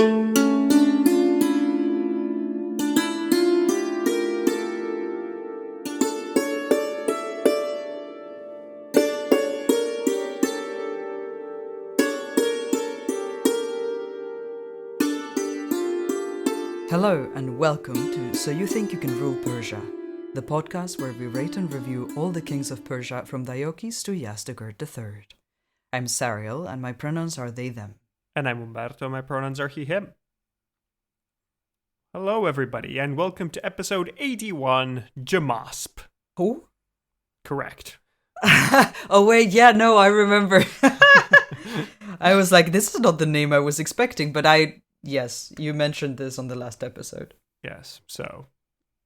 Hello and welcome to So You Think You Can Rule Persia, the podcast where we rate and review all the kings of Persia from Diocles to Yazdegerd III. I'm Sariel and my pronouns are they, them. And I'm Umberto, my pronouns are he, him. Hello everybody, and welcome to episode 81, Jamasp. Who? Correct. Oh wait, yeah, no, I remember. I was like, this is not the name I was expecting, but yes, you mentioned this on the last episode. Yes, so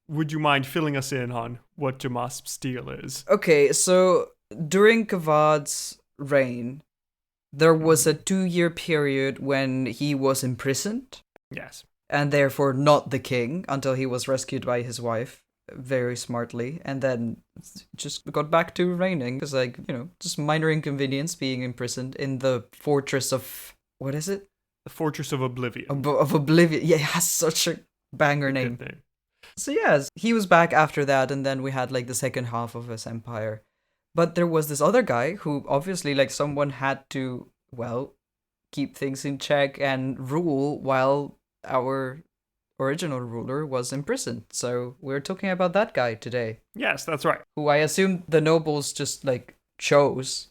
would you mind filling us in on what Jamasp's deal is? Okay, so during Kavad's reign, there was a 2-year period when he was imprisoned. Yes. And therefore not the king until he was rescued by his wife, very smartly, and then just got back to reigning. Because, just minor inconvenience being imprisoned in the fortress of, what is it? The Fortress of Oblivion. Of Oblivion. Yeah, it has such a banger name. Good name. So yes, he was back after that, and then we had the second half of his empire. But there was this other guy who obviously someone had to, keep things in check and rule while our original ruler was imprisoned. So we're talking about that guy today. Yes, that's right. Who I assume the nobles just chose.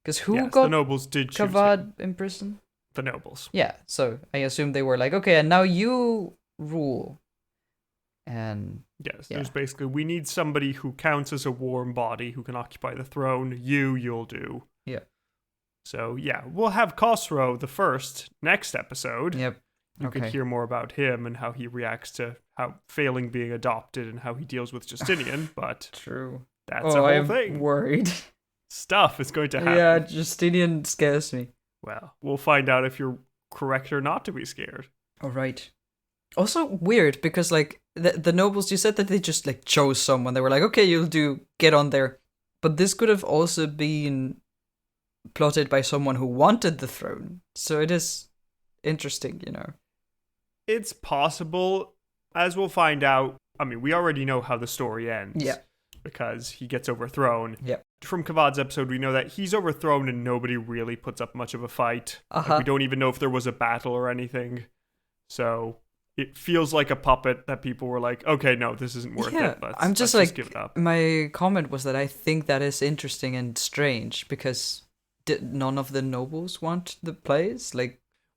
Because who got the nobles did choose Kavad him. in prison? The nobles. Yeah, so I assume they were okay, and now you rule. And yes, there's basically, we need somebody who counts as a warm body who can occupy the throne. You'll do. Yeah. So yeah, we'll have Khosrow the First next episode. Yep. You Okay. can hear more about him and how he reacts to how failing being adopted and how he deals with Justinian, but true. that's a whole I'm thing. Worried. Stuff is going to happen. Yeah, Justinian scares me. Well, we'll find out if you're correct or not to be scared. All right. Also weird because the nobles, you said that they just chose someone. They were okay, you'll get on there. But this could have also been plotted by someone who wanted the throne. So it is interesting, It's possible, as we'll find out. I mean, we already know how the story ends. Yeah. Because he gets overthrown. Yeah. From Kavad's episode, we know that he's overthrown and nobody really puts up much of a fight. Uh-huh. We don't even know if there was a battle or anything. So it feels like a puppet that people were okay, no, this isn't worth it. I'm just let's give it up. My comment was that I think that is interesting and strange because none of the nobles want the place.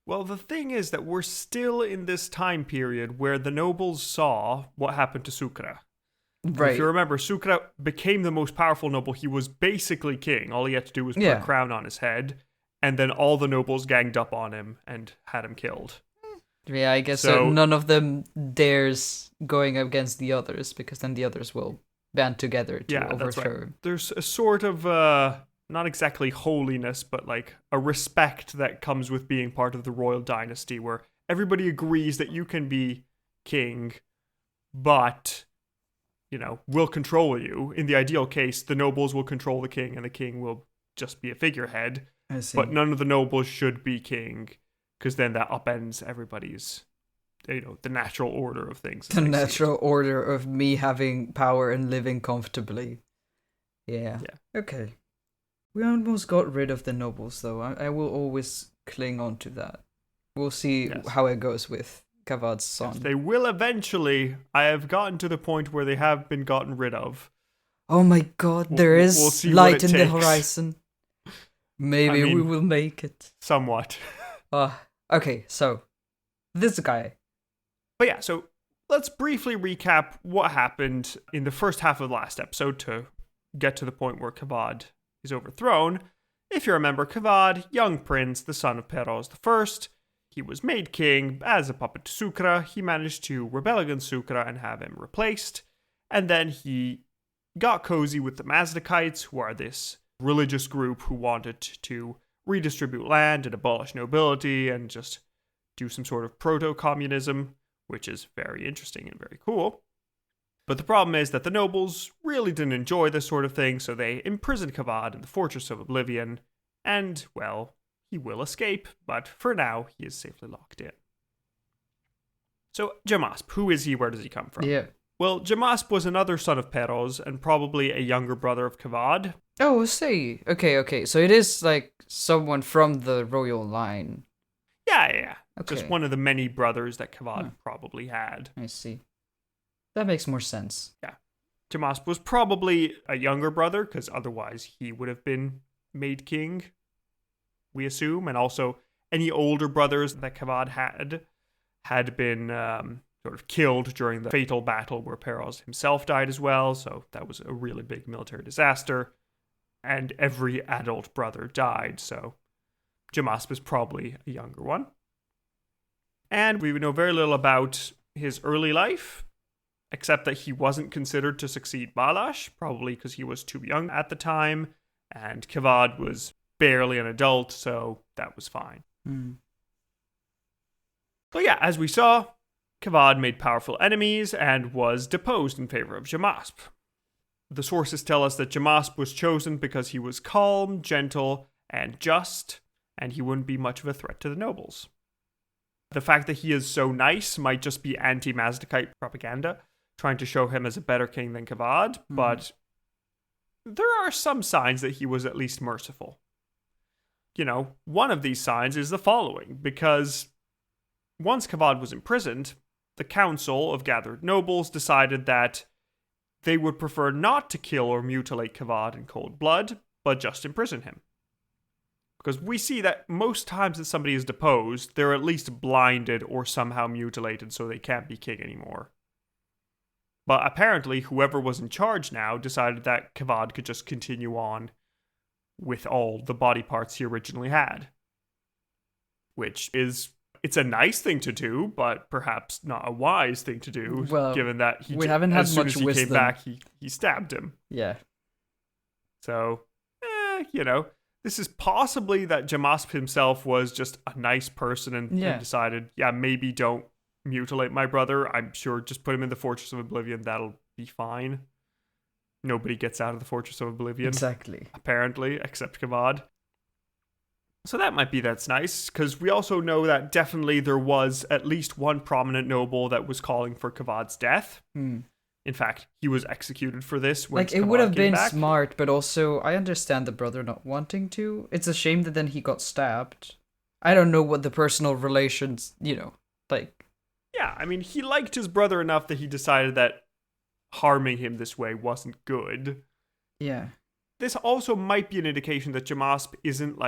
Well, the thing is that we're still in this time period where the nobles saw what happened to Sukra. Right. If you remember, Sukra became the most powerful noble. He was basically king. All he had to do was put a crown on his head, and then all the nobles ganged up on him and had him killed. Yeah, I guess so. None of them dares going against the others, because then the others will band together to overthrow that's right. him. There's a sort of, not exactly holiness, but a respect that comes with being part of the royal dynasty, where everybody agrees that you can be king, but will control you. In the ideal case, the nobles will control the king and the king will just be a figurehead. I see. But none of the nobles should be king, because then that upends everybody's, the natural order of things. The natural order of me having power and living comfortably. Yeah. Okay. We almost got rid of the nobles, though. I will always cling on to that. We'll see how it goes with Kavad's son. Yes, they will eventually. I have gotten to the point where they have been gotten rid of. Oh my god, there is light in the horizon. Maybe we will make it. Somewhat. Okay, so this guy. But yeah, so let's briefly recap what happened in the first half of the last episode to get to the point where Kavad is overthrown. If you remember, Kavad, young prince, the son of Peroz I, he was made king as a puppet to Sukra. He managed to rebel against Sukra and have him replaced. And then he got cozy with the Mazdakites, who are this religious group who wanted to redistribute land and abolish nobility and just do some sort of proto-communism, which is very interesting and very cool. But the problem is that the nobles really didn't enjoy this sort of thing, so they imprisoned Kavad in the Fortress of Oblivion, and, well, he will escape, but for now, he is safely locked in. So, Jamasp, who is he? Where does he come from? Yeah. Well, Jamasp was another son of Peros and probably a younger brother of Kavad. Oh, I see. Okay. So it is like someone from the royal line. Yeah. Okay. Just one of the many brothers that Kavad Huh. probably had. I see. That makes more sense. Yeah. Jamasp was probably a younger brother, because otherwise he would have been made king, we assume. And also, any older brothers that Kavad had been sort of killed during the fatal battle where Peros himself died as well. So that was a really big military disaster. And every adult brother died, so Jamasp is probably a younger one. And we know very little about his early life, except that he wasn't considered to succeed Balash, probably because he was too young at the time, and Kavad was barely an adult, so that was fine. So yeah, as we saw, Kavad made powerful enemies and was deposed in favor of Jamasp. The sources tell us that Jamasp was chosen because he was calm, gentle, and just, and he wouldn't be much of a threat to the nobles. The fact that he is so nice might just be anti-Mazdakite propaganda, trying to show him as a better king than Kavad, but there are some signs that he was at least merciful. You know, one of these signs is the following, because once Kavad was imprisoned, the council of gathered nobles decided that they would prefer not to kill or mutilate Kavad in cold blood, but just imprison him. Because we see that most times that somebody is deposed, they're at least blinded or somehow mutilated so they can't be king anymore. But apparently, whoever was in charge now decided that Kavad could just continue on with all the body parts he originally had. Which is... it's a nice thing to do, but perhaps not a wise thing to do, given that we haven't had as soon much as he wisdom. came back, he stabbed him. Yeah. So, this is possibly that Jamasp himself was just a nice person and decided, maybe don't mutilate my brother. I'm sure just put him in the Fortress of Oblivion, that'll be fine. Nobody gets out of the Fortress of Oblivion. Exactly. Apparently, except Kavad. So that's nice, because we also know that definitely there was at least one prominent noble that was calling for Kavad's death. In fact, he was executed for this. Like, it would have been smart, but also I understand the brother not wanting to. It's a shame that then he got stabbed. I don't know what the personal relations, like... Yeah, I mean, he liked his brother enough that he decided that harming him this way wasn't good. Yeah. This also might be an indication that Jamasp isn't,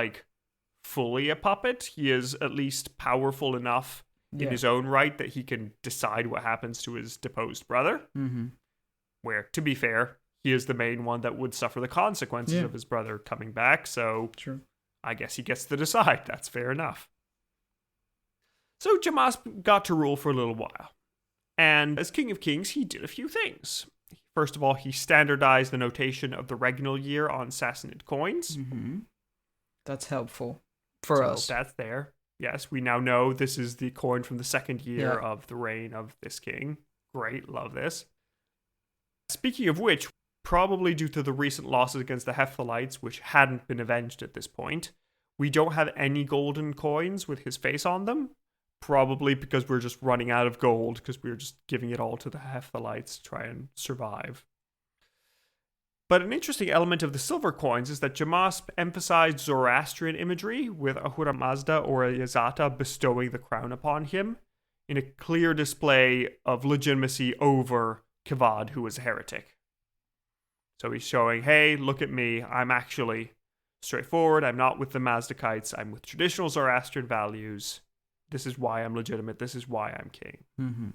fully a puppet. He is at least powerful enough in his own right that he can decide what happens to his deposed brother. Where, to be fair, he is the main one that would suffer the consequences of his brother coming back, so true. I guess he gets to decide. That's fair enough. So Jamasp got to rule for a little while. And as King of Kings, he did a few things. First of all, he standardized the notation of the regnal year on Sassanid coins. That's helpful for us. That's there. Yes, we now know this is the coin from the second year of the reign of this king. Great, love this. Speaking of which, probably due to the recent losses against the Hephthalites, which hadn't been avenged at this point, we don't have any golden coins with his face on them. Probably because we're just running out of gold, because we're just giving it all to the Hephthalites to try and survive. But an interesting element of the silver coins is that Jamasp emphasized Zoroastrian imagery, with Ahura Mazda or a Yazata bestowing the crown upon him, in a clear display of legitimacy over Kavad, who was a heretic. So he's showing, hey, look at me, I'm actually straightforward, I'm not with the Mazdakites, I'm with traditional Zoroastrian values. This is why I'm legitimate, this is why I'm king.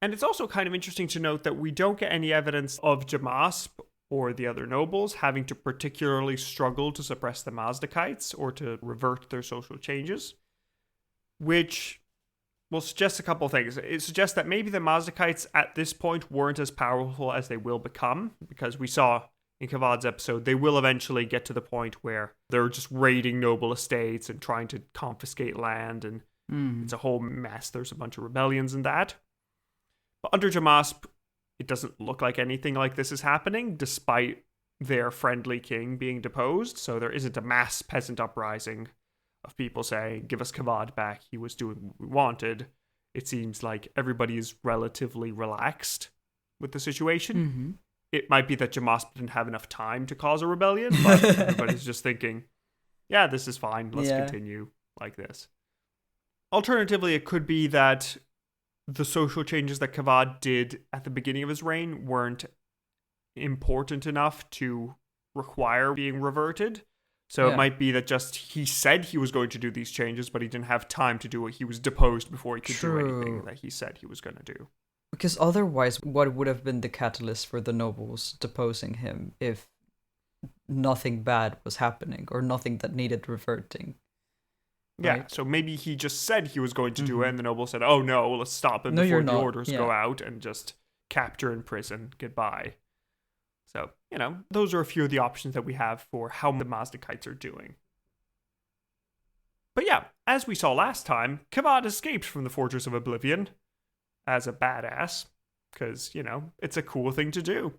And it's also kind of interesting to note that we don't get any evidence of Jamasp or the other nobles having to particularly struggle to suppress the Mazdakites or to revert their social changes, which will suggest a couple of things. It suggests that maybe the Mazdakites at this point weren't as powerful as they will become, because we saw in Kavad's episode, they will eventually get to the point where they're just raiding noble estates and trying to confiscate land, and it's a whole mess. There's a bunch of rebellions and that. But under Jamasp, it doesn't look like anything like this is happening, despite their friendly king being deposed. So there isn't a mass peasant uprising of people saying, give us Kavad back, he was doing what we wanted. it seems like everybody is relatively relaxed with the situation. Mm-hmm. It might be that Jamasp didn't have enough time to cause a rebellion, but everybody's just thinking, yeah, this is fine. Let's continue like this. Alternatively, it could be that the social changes that Kavad did at the beginning of his reign weren't important enough to require being reverted. So it might be that just he said he was going to do these changes, but he didn't have time to do it. He was deposed before he could do anything that he said he was going to do. Because otherwise, what would have been the catalyst for the nobles deposing him if nothing bad was happening or nothing that needed reverting? Right? Yeah, so maybe he just said he was going to do it, and the nobles said, oh no, let's stop him before the orders go out and just capture and prison. Goodbye. So, those are a few of the options that we have for how the Mazdakites are doing. But yeah, as we saw last time, Kavad escaped from the Fortress of Oblivion as a badass, because, it's a cool thing to do.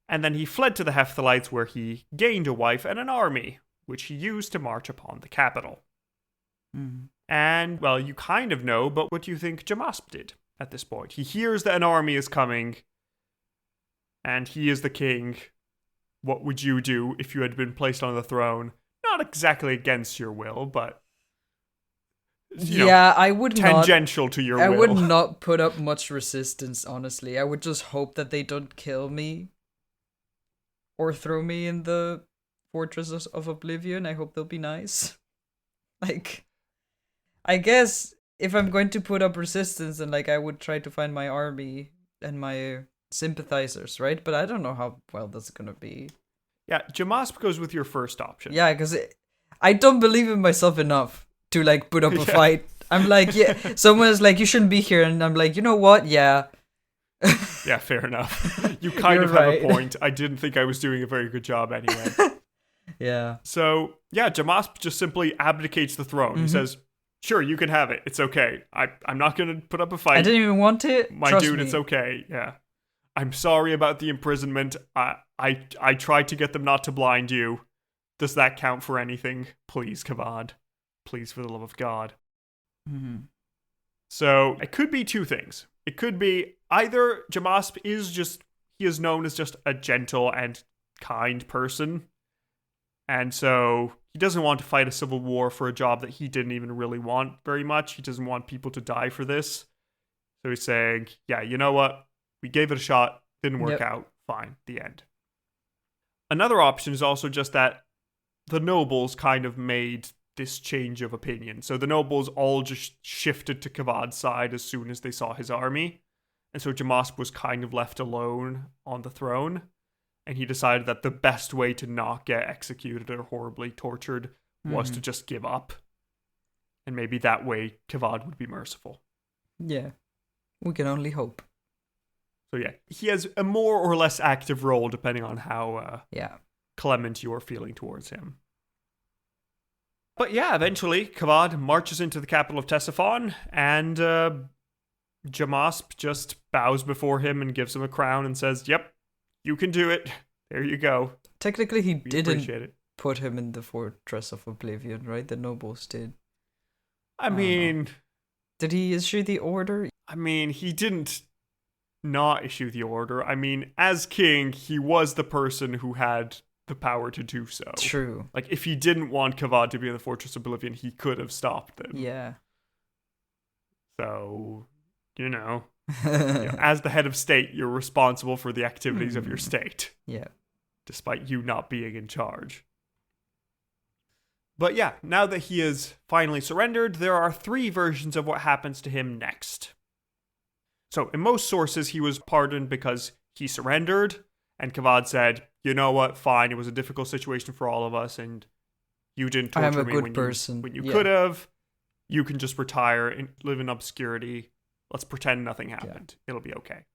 And then he fled to the Hephthalites, where he gained a wife and an army, which he used to march upon the capital. Mm. And, well, you kind of know, but what do you think Jamasp did at this point? He hears that an army is coming, and he is the king. What would you do if you had been placed on the throne? Not exactly against your will, but I would tangential to your will. I would not put up much resistance, honestly. I would just hope that they don't kill me or throw me in the Fortress of Oblivion. I hope they'll be nice. I guess if I'm going to put up resistance, then I would try to find my army and my sympathizers, right? But I don't know how well that's gonna be. Yeah, Jamasp goes with your first option. Yeah, because I don't believe in myself enough to put up a fight. I'm someone is you shouldn't be here, and I'm you know what? Yeah. Yeah, fair enough. You kind of have a point. I didn't think I was doing a very good job anyway. Yeah. So, yeah, Jamasp just simply abdicates the throne. Mm-hmm. He says, sure, you can have it. It's okay. I'm not going to put up a fight. I didn't even want it. Trust me. It's okay. Yeah. I'm sorry about the imprisonment. I tried to get them not to blind you. Does that count for anything? Please, Kavad. Please, for the love of God. Mm-hmm. So, it could be two things. It could be either Jamasp he is known as just a gentle and kind person. And so he doesn't want to fight a civil war for a job that he didn't even really want very much. He doesn't want people to die for this. So he's saying, yeah, you know what? We gave it a shot. Didn't work out. Fine. The end. Another option is also just that the nobles kind of made this change of opinion. So the nobles all just shifted to Kavad's side as soon as they saw his army. And so Jamasp was kind of left alone on the throne. And he decided that the best way to not get executed or horribly tortured was to just give up. And maybe that way Kavad would be merciful. Yeah. We can only hope. So yeah, he has a more or less active role depending on how clement you're feeling towards him. But yeah, eventually Kavad marches into the capital of Ctesiphon, and Jamasp just bows before him and gives him a crown and says, yep, you can do it. There you go. Technically, he didn't put him in the Fortress of Oblivion, right? The nobles did. I mean... Did he issue the order? I mean, he didn't not issue the order. I mean, as king, he was the person who had the power to do so. True. If he didn't want Kavad to be in the Fortress of Oblivion, he could have stopped them. Yeah. So, as the head of state, you're responsible for the activities of your state. Yeah. Despite you not being in charge. But yeah, now that he is finally surrendered, there are 3 versions of what happens to him next. So, in most sources, he was pardoned because he surrendered, and Kavad said, you know what, fine, it was a difficult situation for all of us, and you didn't torture me when you could have. You can just retire and live in obscurity. Let's pretend nothing happened. Yeah. It'll be okay.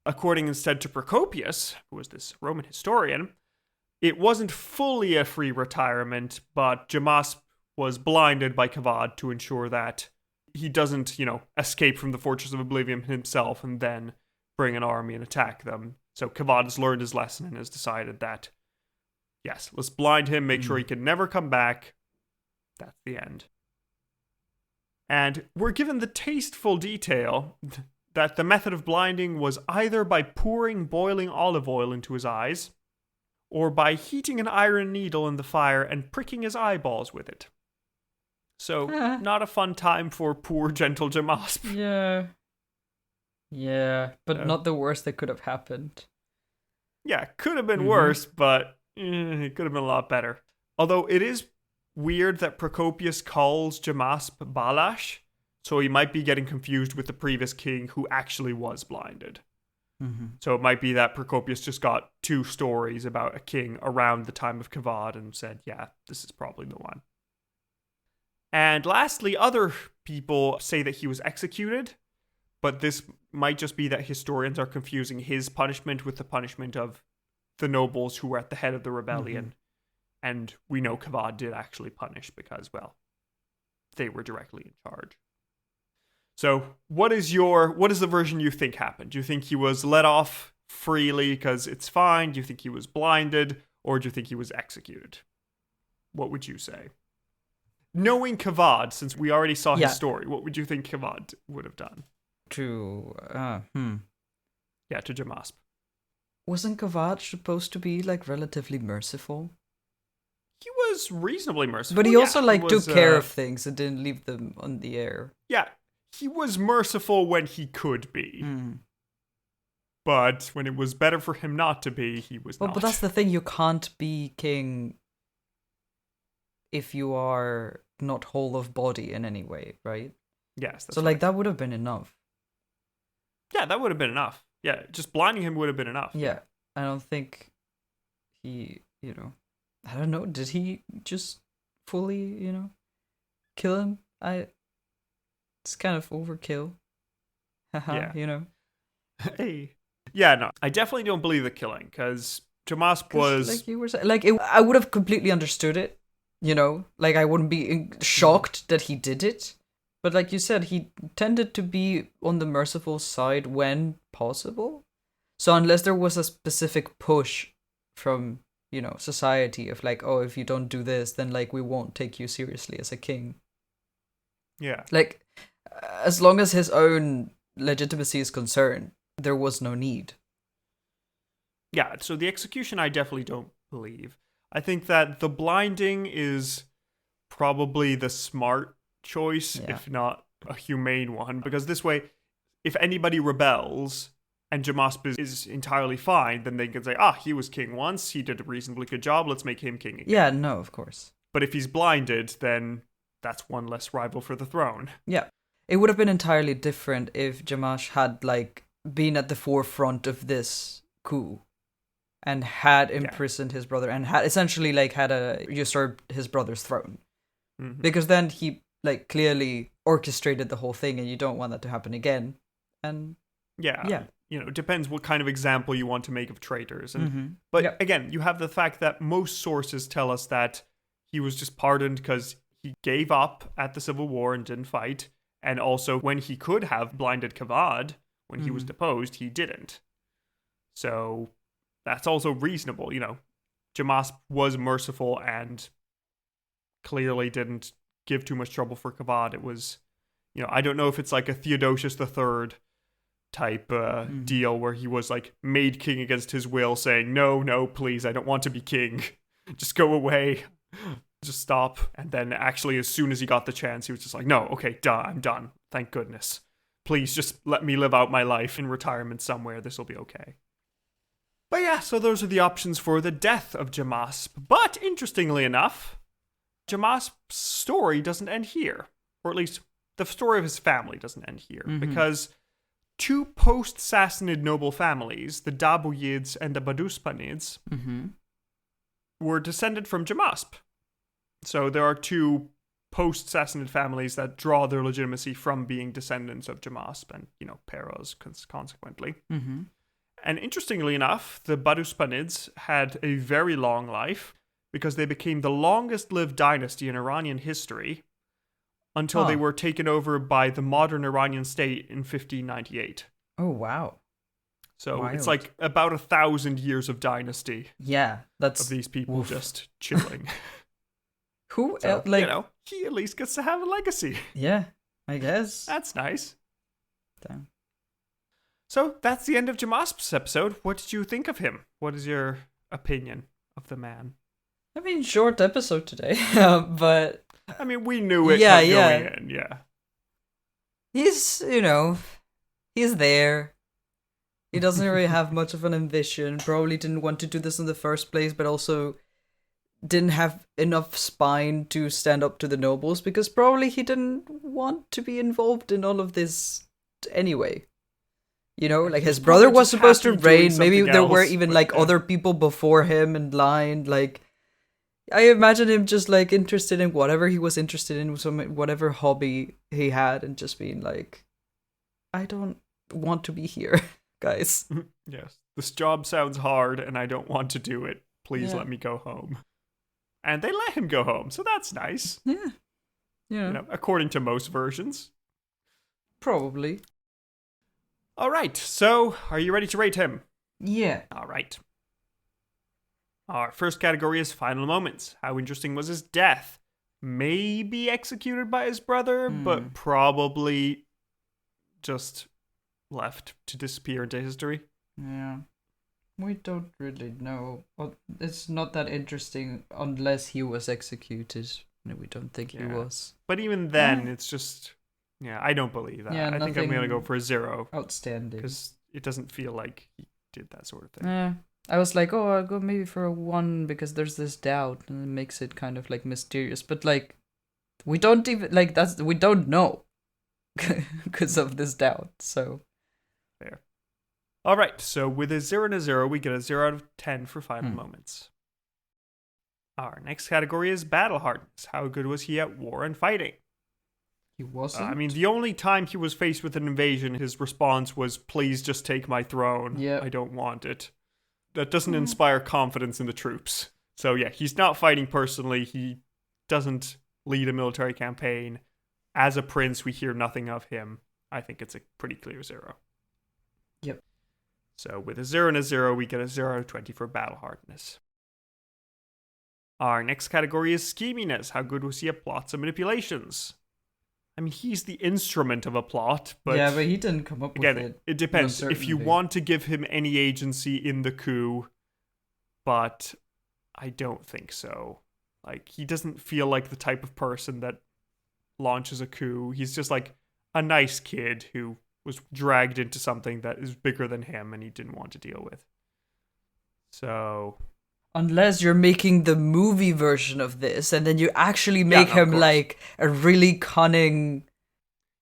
According instead to Procopius, who was this Roman historian, it wasn't fully a free retirement, but Jamasp was blinded by Kavad to ensure that he doesn't, escape from the Fortress of Oblivion himself and then bring an army and attack them. So Kavad has learned his lesson and has decided that, yes, let's blind him, make sure he can never come back. That's the end. And we're given the tasteful detail that the method of blinding was either by pouring boiling olive oil into his eyes, or by heating an iron needle in the fire and pricking his eyeballs with it. So, not a fun time for poor gentle Jamasp. Yeah, but not the worst that could have happened. Yeah, could have been worse, but it could have been a lot better. Although it is weird that Procopius calls Jamasp Balash, so he might be getting confused with the previous king who actually was blinded. So it might be that Procopius just got two stories about a king around the time of Kavad and said, yeah, this is probably the one. And lastly, other people say that he was executed, but this might just be that historians are confusing his punishment with the punishment of the nobles who were at the head of the rebellion. And we know Kavad did actually punish because, well, they were directly in charge. So what is the version you think happened? Do you think he was let off freely because it's fine? Do you think he was blinded? Or do you think he was executed? What would you say? Knowing Kavad, since we already saw his story, what would you think Kavad would have done? Yeah, to Jamasp. Wasn't Kavad supposed to be like relatively merciful? He was reasonably merciful. But he also took care of things and didn't leave them on the air. Yeah, he was merciful when he could be. But when it was better for him not to be, he was not. But that's the thing, you can't be king if you are not whole of body in any way, right? Yes. That's so right. that would have been enough. Yeah, that would have been enough. Yeah, just blinding him would have been enough. Yeah, I don't think he, I don't know, did he just fully, kill him? It's kind of overkill. Yeah. Hey. Yeah, no, I definitely don't believe the killing, because Jamasp was... Like you were saying, I would have completely understood it, I wouldn't be shocked that he did it. But like you said, he tended to be on the merciful side when possible. So unless there was a specific push from, society of if you don't do this, then we won't take you seriously as a king. Yeah. As long as his own legitimacy is concerned, there was no need. Yeah, so the execution I definitely don't believe. I think that the blinding is probably the smart choice, if not a humane one, because this way, if anybody rebels and Jamasp is entirely fine, then they can say, he was king once, he did a reasonably good job, let's make him king again. Yeah, no, of course. But if he's blinded, then that's one less rival for the throne. Yeah. It would have been entirely different if Jamasp had, been at the forefront of this coup and had imprisoned his brother and had essentially, had usurped his brother's throne. Because then he clearly orchestrated the whole thing, and you don't want that to happen again. And yeah, it depends what kind of example you want to make of traitors. And but again, you have the fact that most sources tell us that he was just pardoned because he gave up at the Civil War and didn't fight, and also when he could have blinded Kavad when he was deposed, he didn't. So that's also reasonable. Jamasp was merciful and clearly didn't give too much trouble for Kavad. It was, I don't know if it's like a Theodosius III type deal where he was made king against his will, saying, no, please, I don't want to be king. Just go away. Just stop. And then actually, as soon as he got the chance, he was just like, no, okay, I'm done. Thank goodness. Please just let me live out my life in retirement somewhere. This will be okay. But yeah, so those are the options for the death of Jamasp. But interestingly enough, Jamasp's story doesn't end here. Or at least the story of his family doesn't end here. Because two post-Sassanid noble families, the Dabuyids and the Baduspanids, were descended from Jamasp. So there are two post-Sassanid families that draw their legitimacy from being descendants of Jamasp and, Peroz consequently. And interestingly enough, the Baduspanids had a very long life because they became the longest-lived dynasty in Iranian history until they were taken over by the modern Iranian state in 1598. Oh, wow. So Wild. It's about 1,000 years of dynasty. Yeah, that's... Of these people just chilling. Who so, else, he at least gets to have a legacy. Yeah. I guess. That's nice. Damn. So that's the end of Jamasp's episode. What did you think of him? What is your opinion of the man? I mean, short episode today, but I mean, we knew it Yeah, going yeah. in, yeah. he's, he's there. He doesn't really have much of an ambition. Probably didn't want to do this in the first place, but also didn't have enough spine to stand up to the nobles because probably he didn't want to be involved in all of this anyway. Like his brother probably was just supposed to happy doing reign. Maybe something there were else, even but like yeah. other people before him in line. Like, I imagine him just like interested in whatever he was interested in, whatever hobby he had, and just being like, I don't want to be here, guys. Yes. This job sounds hard and I don't want to do it. Please Yeah. let me go home. And they let him go home, so that's nice. Yeah. According to most versions. Probably. All right, so are you ready to rate him? Yeah. All right. Our first category is final moments. How interesting was his death? Maybe executed by his brother, but probably just left to disappear into history. Yeah. We don't really know. Well, it's not that interesting unless he was executed. No, we don't think he Yeah. was. But even then, it's just... Yeah, I don't believe that. Yeah, I think I'm going to go nothing for a 0. Outstanding. Because it doesn't feel like he did that sort of thing. Yeah. I was like, oh, I'll go maybe for a 1 because there's this doubt and it makes it kind of like mysterious. But like, we don't even like we don't know because of this doubt. So Fair. All right, so with a 0 and a 0, we get a 0 out of 10 for final moments. Our next category is battle hardness. How good was he at war and fighting? he wasn't. I mean, the only time he was faced with an invasion, his response was, please just take my throne. Yeah. I don't want it. That doesn't inspire confidence in the troops. So yeah, he's not fighting personally. He doesn't lead a military campaign. As a prince, we hear nothing of him. I think it's a pretty clear 0. Yep. So with a 0 and a 0, we get a 0 out of 20 for battle hardness. Our next category is scheminess. How good was he at plots and manipulations? I mean, he's the instrument of a plot, but yeah, but he didn't come up again, with it. it depends. If you certainly. want to give him any agency in the coup, but I don't think so. Like, he doesn't feel like the type of person that launches a coup. He's just like a nice kid who was dragged into something that is bigger than him and he didn't want to deal with. So... Unless you're making the movie version of this, and then you actually make no, of him course. like a really cunning,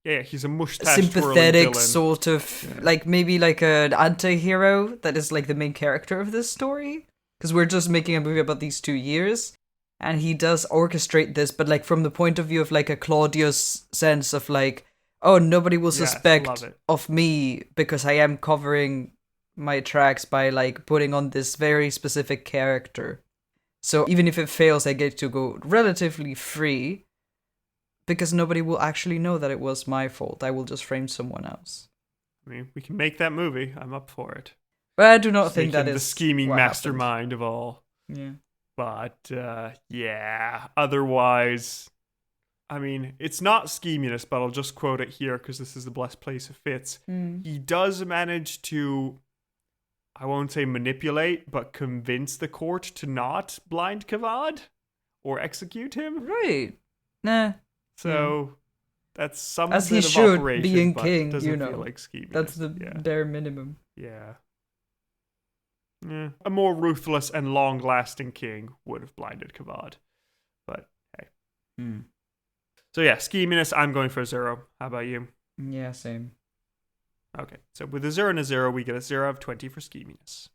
Yeah, he's a mustache sympathetic villain. sort of, like maybe like an anti-hero that is like the main character of this story. Because we're just making a movie about these 2 years, and he does orchestrate this, but like from the point of view of like a Claudius sense of like, oh, nobody will Yes, suspect love it. of me because I am covering my tracks by like putting on this very specific character. So even if it fails, I get to go relatively free because nobody will actually know that it was my fault. I will just frame someone else. I mean, we can make that movie. I'm up for it. But I do not Just think make that him is the scheming what mastermind of all. happened. But yeah, otherwise, I mean, it's not scheminess, but I'll just quote it here because this is the best place it fits. Yeah. He does manage to, I won't say manipulate, but convince the court to not blind Kavad or execute him. Right. Nah. So that's some As bit he of should, operation, being but king, doesn't you know. feel like scheminess. That's the yeah. bare minimum. Yeah. Yeah. A more ruthless and long-lasting king would have blinded Kavad. But hey. So yeah, scheminess, I'm going for a 0. How about you? Yeah, same. Okay, so with a 0 and a 0, we get a 0 out of 20 for scheminess.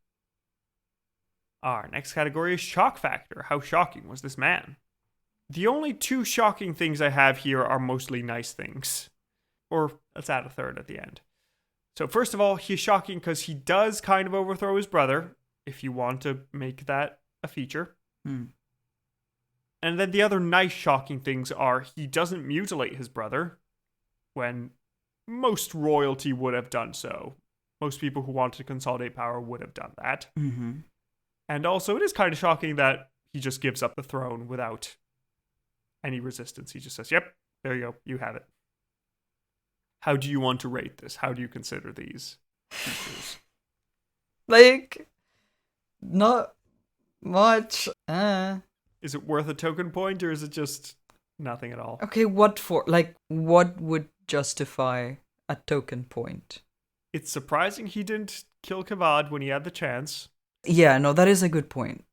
Our next category is shock factor. How shocking was this man? The only 2 shocking things I have here are mostly nice things. Or let's add a third at the end. So first of all, he's shocking because he does kind of overthrow his brother, if you want to make that a feature. And then the other nice shocking things are he doesn't mutilate his brother, when most royalty would have done so. Most people who wanted to consolidate power would have done that. And also, it is kind of shocking that he just gives up the throne without any resistance. He just says, yep, there you go, you have it. How do you want to rate this? How do you consider these features? Like, not much. Is it worth a token point, or is it just nothing at all? Okay, what for? Like, what would justify a token point? It's surprising he didn't kill Kavad when he had the chance. Yeah, no, that is a good point.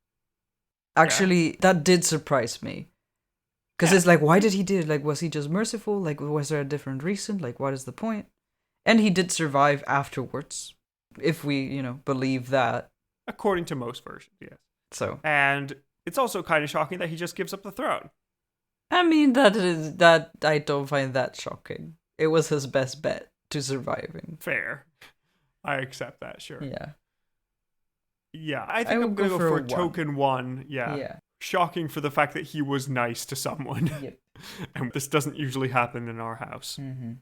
Actually, that did surprise me. Because it's like, why did he do it? Like, was he just merciful? Like, was there a different reason? Like, what is the point? And he did survive afterwards, if we, believe that. According to most versions, yes. So. And it's also kind of shocking that he just gives up the throne. I mean, that I don't find that shocking. It was his best bet to surviving. Fair. I accept that, sure. Yeah. Yeah, I think I'm going to go for token 1. Yeah. Shocking for the fact that he was nice to someone. Yep. And this doesn't usually happen in our house. Mm-hmm.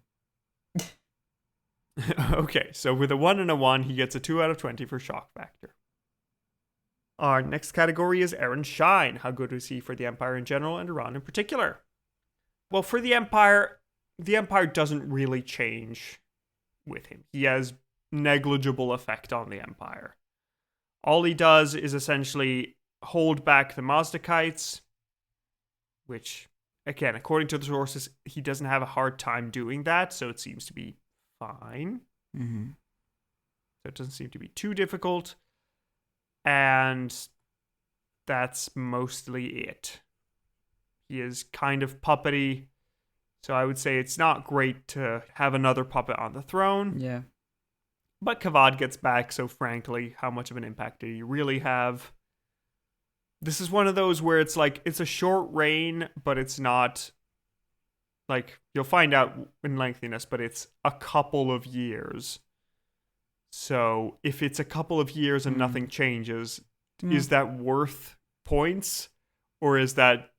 Okay, so with a 1 and a 1, he gets a 2 out of 20 for shock factor. Our next category is Aaron Shine. How good was he for the Empire in general and Iran in particular? Well, for the Empire doesn't really change with him. He has negligible effect on the Empire. All he does is essentially hold back the Mazdakites, which, again, according to the sources, he doesn't have a hard time doing that, so it seems to be fine. Mm-hmm. So it doesn't seem to be too difficult. And that's mostly it. He is kind of puppety, so I would say it's not great to have another puppet on the throne. Yeah. But Kavad gets back, so frankly, how much of an impact do you really have? This is one of those where it's like, it's a short reign, but it's not, like, you'll find out in lengthiness, but it's a couple of years. So if it's a couple of years and nothing changes, is that worth points? Or is that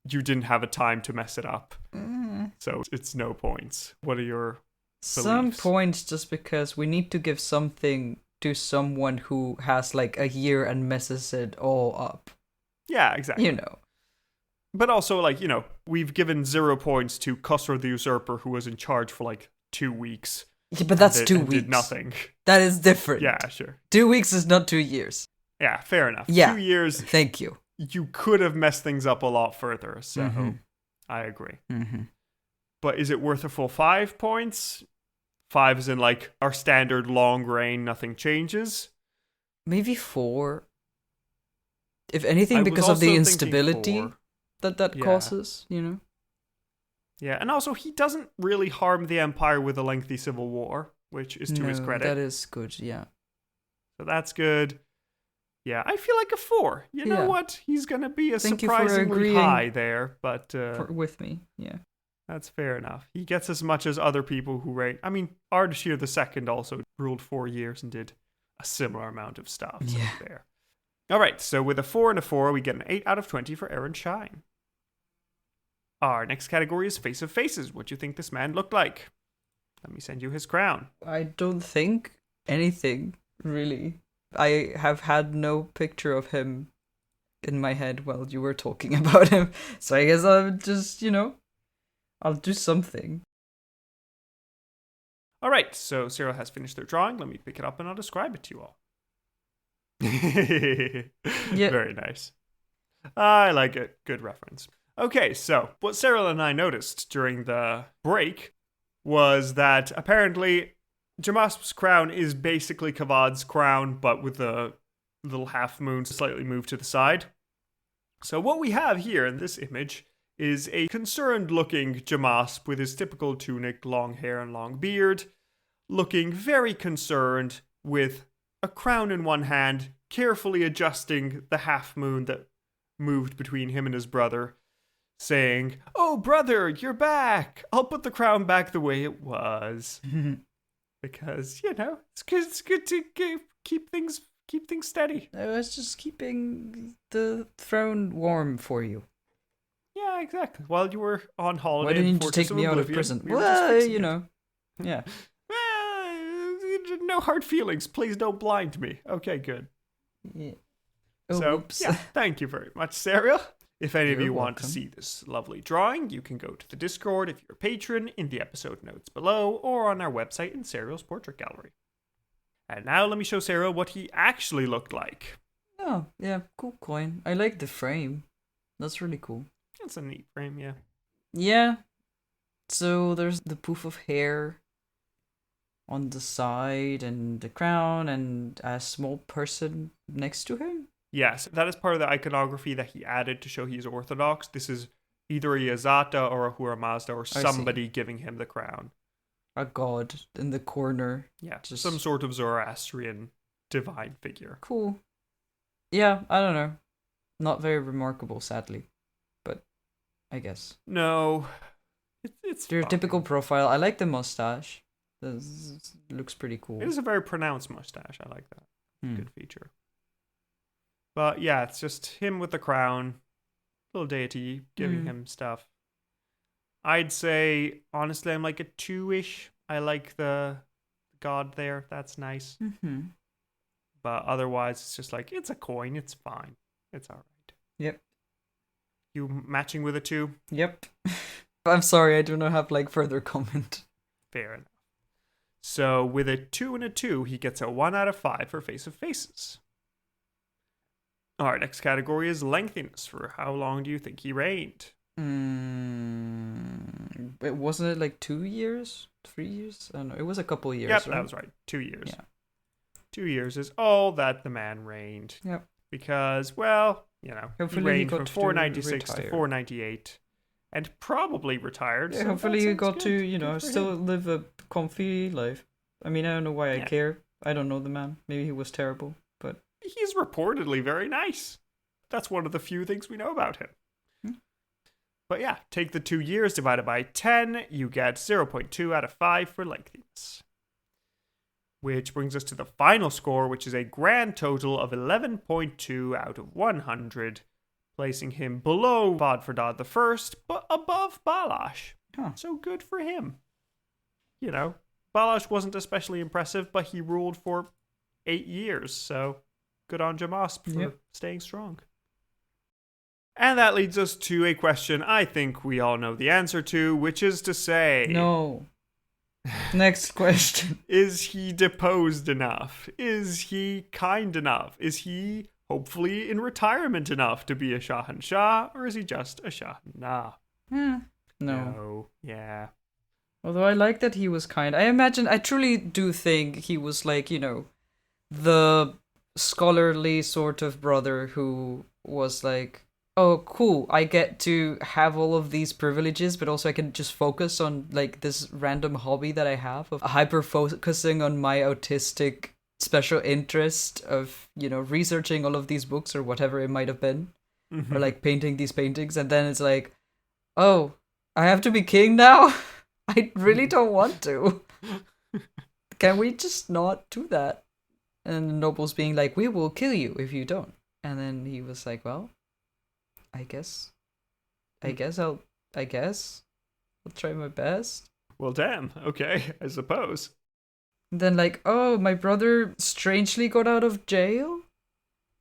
you didn't have a time to mess it up? So it's no points. What are your some beliefs? Points, just because we need to give something to someone who has like a year and messes it all up. Yeah, exactly. But also, like, we've given 0 points to Khosrow the Usurper, who was in charge for like 2 weeks. Yeah, but that's 2 weeks. Did nothing. That is different. Yeah, sure. 2 weeks is not 2 years. Yeah, fair enough. Yeah. 2 years. Thank you. You could have messed things up a lot further, so I agree. Mm-hmm. But is it worth a full 5 points? 5 is in like our standard long reign, nothing changes. Maybe 4. If anything, because of the instability that causes, Yeah, and also he doesn't really harm the Empire with a lengthy civil war, which is to his credit. That is good, yeah. So that's good. Yeah, I feel like a 4. You know what? He's going to be surprisingly high there, but... with me, yeah. That's fair enough. He gets as much as other people who reign. I mean, Ardashir II also ruled 4 years and did a similar amount of stuff. So fair. All right, so with a 4 and a 4, we get an 8 out of 20 for Aaron Shine. Our next category is Face of Faces. What do you think this man looked like? Let me send you his crown. I don't think anything, really. I have had no picture of him in my head while you were talking about him. So I guess I'll just, I'll do something. All right, so Cyril has finished their drawing. Let me pick it up and I'll describe it to you all. Very nice. I like it. Good reference. Okay, so what Cyril and I noticed during the break was that apparently Jamasp's crown is basically Kavad's crown, but with the little half moon slightly moved to the side. So what we have here in this image is a concerned-looking Jamasp with his typical tunic, long hair and long beard, looking very concerned with a crown in one hand, carefully adjusting the half moon that moved between him and his brother, saying, "Oh, brother, you're back. I'll put the crown back the way it was." Because, it's good to keep things steady. I was just keeping the throne warm for you. Yeah, exactly. While you were on holiday. Why didn't you take me out of prison? Well, yeah. No hard feelings. Please don't blind me. Okay, good. Yeah. Oops. Thank you very much, Serial. If any of You're you want to welcome. see this lovely drawing, you can go to the Discord if you're a patron in the episode notes below or on our website in Serial's portrait gallery. And now let me show Serial what he actually looked like. Oh, yeah, cool coin. I like the frame. That's really cool. That's a neat frame, yeah. Yeah. So there's the poof of hair on the side and the crown and a small person next to him. Yes, that is part of the iconography that he added to show he's Orthodox. This is either a Yazata or a Ahura Mazda or somebody giving him the crown. A god in the corner. Yeah, Just some sort of Zoroastrian divine figure. cool. Yeah, I don't know. Not very remarkable, sadly. But I guess. No, it's Their fine. typical profile. I like the mustache. This looks pretty cool. It is a very pronounced mustache. I like that. Hmm. Good feature. But yeah, it's just him with the crown, little deity giving him stuff. I'd say, honestly, I'm like a 2-ish. I like the god there. That's nice. Mm-hmm. But otherwise, it's just like, it's a coin. It's fine. It's all right. Yep. You matching with a 2? Yep. I'm sorry, I do not have like further comment. Fair enough. So with a 2 and a 2, he gets a 1 out of 5 for Face of Faces. Our next category is lengthiness. For how long do you think he reigned? It wasn't it like 2 years? 3 years? I don't know. It was a couple years. Yep, right? that was right. 2 years. Yeah. 2 years is all that the man reigned. Yep. Because, well, you know, Hopefully he he reigned got from to 496 to retire. 498 and probably retired. Yeah, so hopefully that you sounds got good. to, you Good know, for still him. live a comfy life. I mean, I don't know why I Yeah. care. I don't know the man. Maybe he was terrible, but He's reportedly very nice. That's one of the few things we know about him. But yeah, take the 2 years divided by 10, you get 0.2 out of 5 for lengthiness. Which brings us to the final score, which is a grand total of 11.2 out of 100, placing him below Vodfordad the First, but above Balash. Huh. So good for him. You know, Balash wasn't especially impressive, but he ruled for 8 years, so good on Jamasp for staying strong. And that leads us to a question I think we all know the answer to, which is to say... no. Next question. Is he deposed enough? Is he kind enough? Is he hopefully in retirement enough to be a Shahanshah? Or is he just a Shahanah? No. Yeah. Although I like that he was kind. I truly do think he was like, you know, the scholarly sort of brother who was like, oh, cool, I get to have all of these privileges, but also I can just focus on like this random hobby that I have of hyper focusing on my autistic special interest of, you know, researching all of these books or whatever it might have been, or like painting these paintings. And then it's like, oh, I have to be king now? I really don't want to. Can we just not do that? And the nobles being like, we will kill you if you don't. And then he was like, well, I guess I'll try my best. Well, damn. Okay, I suppose. And then like, oh, my brother strangely got out of jail?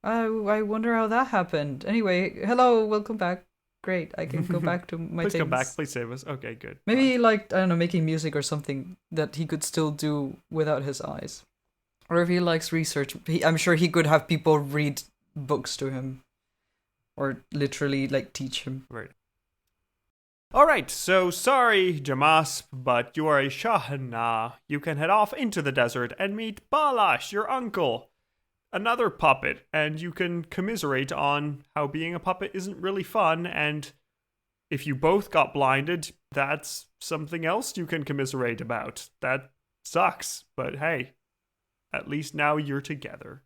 I wonder how that happened. Anyway, hello, welcome back. Great, I can go back to my Please things. come back. Please save us. Okay, good. Maybe Fine. he liked, I don't know, making music or something that he could still do without his eyes. Or if he likes research, I'm sure he could have people read books to him. Or literally, like, teach him. Right. Alright, so sorry, Jamasp, but you are a Shahanah. You can head off into the desert and meet Balash, your uncle. Another puppet, and you can commiserate on how being a puppet isn't really fun, and if you both got blinded, that's something else you can commiserate about. That sucks, but hey, at least now you're together.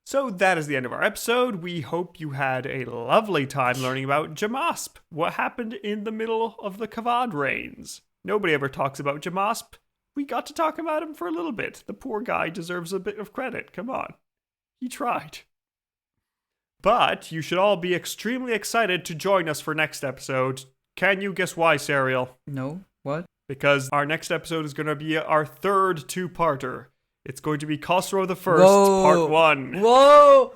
So that is the end of our episode. We hope you had a lovely time learning about Jamasp, what happened in the middle of the Kavad reigns. Nobody ever talks about Jamasp. We got to talk about him for a little bit. The poor guy deserves a bit of credit. Come on. He tried. But you should all be extremely excited to join us for next episode. Can you guess why, Serial? No? What? Because our next episode is going to be our third two-parter. It's going to be Khosrow the First, Whoa. Part 1. Whoa!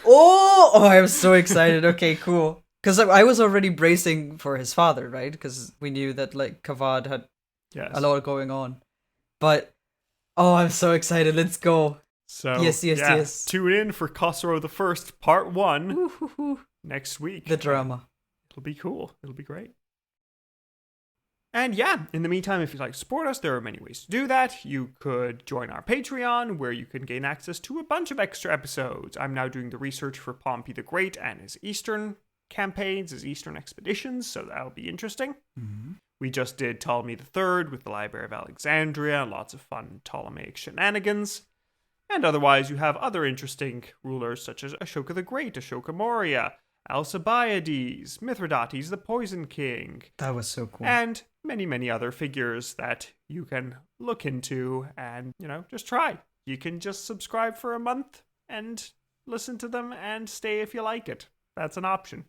Oh, I'm so excited. Okay, cool. Because I was already bracing for his father, right? Because we knew that like Kavad had Yes. a lot going on. But I'm so excited. Let's go. So Yes. Tune in for Khosrow the First, Part 1 Woo-hoo-hoo. next week. The drama. It'll be cool. It'll be great. And yeah, in the meantime, if you'd like to support us, there are many ways to do that. You could join our Patreon, where you can gain access to a bunch of extra episodes. I'm now doing the research for Pompey the Great and his Eastern campaigns, his Eastern expeditions, so that'll be interesting. Mm-hmm. We just did Ptolemy III with the Library of Alexandria, lots of fun Ptolemaic shenanigans. And otherwise, you have other interesting rulers such as Ashoka the Great, Ashoka Maurya, Alcibiades, Mithridates the Poison King. That was so cool. And many, many other figures that you can look into and, just try. You can just subscribe for a month and listen to them and stay if you like it. That's an option.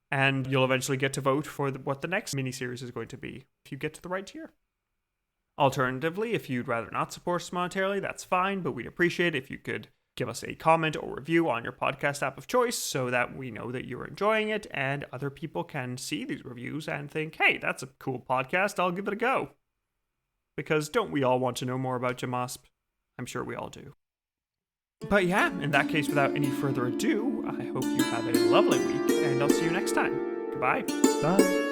And you'll eventually get to vote for what the next miniseries is going to be if you get to the right tier. Alternatively, if you'd rather not support us monetarily, that's fine, but we'd appreciate it if you could give us a comment or review on your podcast app of choice so that we know that you're enjoying it and other people can see these reviews and think, hey, that's a cool podcast, I'll give it a go. Because don't we all want to know more about Jamasp? I'm sure we all do. But yeah, in that case, without any further ado, I hope you have a lovely week, and I'll see you next time. Goodbye. Bye.